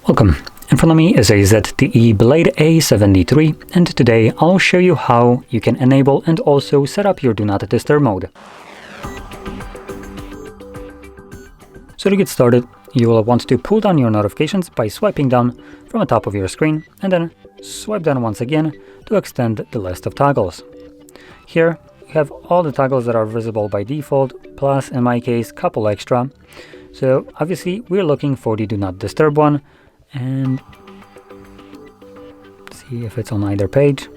Welcome. In front of me is a ZTE Blade A73, and today I'll show you how you can enable and also set up your Do Not Disturb mode. So to get started, you will want to pull down your notifications by swiping down from the top of your screen and then swipe down once again to extend the list of toggles. Here you have all the toggles that are visible by default, plus in my case a couple extra. So obviously we're looking for the Do Not Disturb one, and see if it's on either page.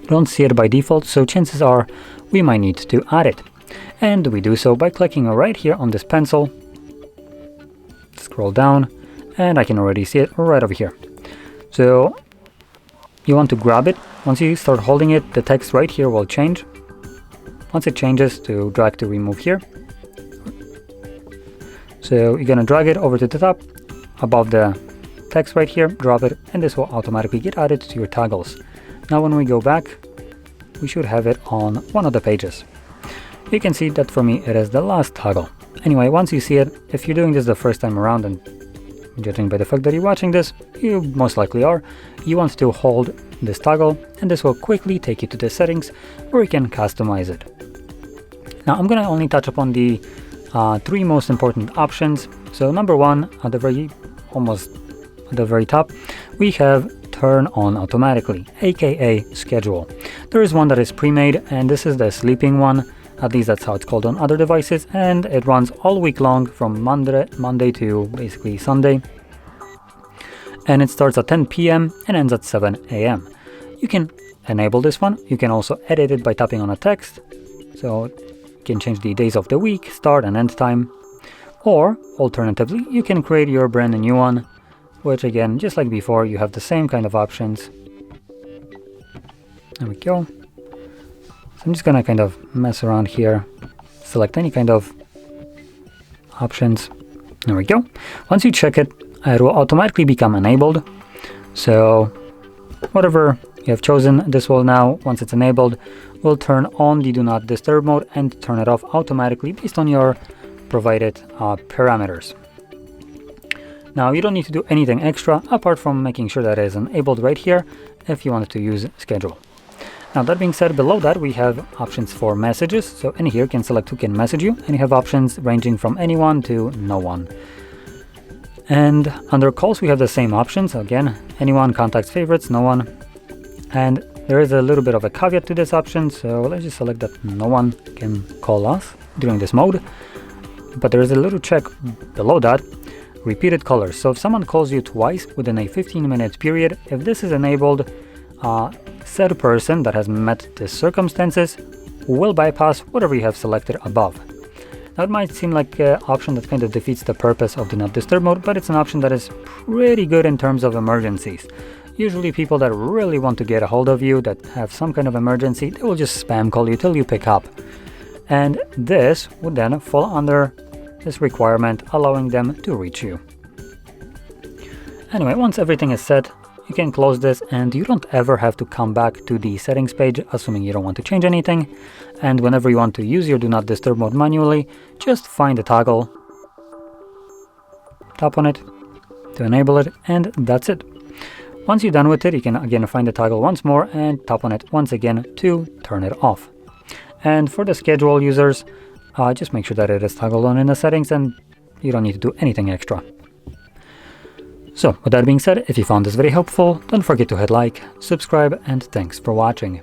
Don't see it by default, so chances are we might need to add it. And we do so by clicking right here on this pencil, scroll down, and I can already see it right over here. So you want to grab it. Once you start holding it, the text right here will change. Once it changes, to drag to remove here. So you're gonna drag it over to the top, above the text right here, drop it, and this will automatically get added to your toggles. Now when we go back, we should have it on one of the pages. You can see that for me it is the last toggle. Anyway, once you see it, if you're doing this the first time around, and judging by the fact that you're watching this, you most likely are, you want to hold this toggle, and this will quickly take you to the settings where you can customize it. Now I'm gonna only touch upon the three most important options. So number one, at the very top, we have turn on automatically, aka schedule. There is one that is pre-made, and this is the sleeping one. At least that's how it's called on other devices, and it runs all week long from Monday to basically Sunday. And it starts at 10 p.m. and ends at 7 a.m. You can enable this one. You can also edit it by tapping on a text. So you can change the days of the week, start and end time. Or alternatively, you can create your brand new one, which again, just like before, you have the same kind of options. There we go. So I'm just gonna kind of mess around here, select any kind of options. There we go. Once you check it, it will automatically become enabled. So whatever you have chosen, this will now, once it's enabled, will turn on the Do Not Disturb mode and turn it off automatically based on your provided parameters. Now you don't need to do anything extra apart from making sure that it is enabled right here if you wanted to use schedule. Now that being said, below that we have options for messages. So in here you can select who can message you, and you have options ranging from anyone to no one. And under calls we have the same options. Again, anyone, contacts, favorites, no one. And there is a little bit of a caveat to this option, so let's just select that no one can call us during this mode. But there is a little check below that, repeated callers. So if someone calls you twice within a 15-minute period, if this is enabled, said person that has met the circumstances will bypass whatever you have selected above. Now it might seem like an option that kind of defeats the purpose of Do Not Disturb mode, but it's an option that is pretty good in terms of emergencies. Usually people that really want to get a hold of you, that have some kind of emergency, they will just spam call you till you pick up. And this would then fall under this requirement, allowing them to reach you. Anyway, once everything is set, you can close this, and you don't ever have to come back to the settings page, assuming you don't want to change anything. And whenever you want to use your Do Not Disturb mode manually, just find the toggle, tap on it to enable it, and that's it. Once you're done with it, you can again find the toggle once more and tap on it once again to turn it off. And for the schedule users, just make sure that it is toggled on in the settings, and you don't need to do anything extra. So with that being said, if you found this very helpful, don't forget to hit like, subscribe, and thanks for watching.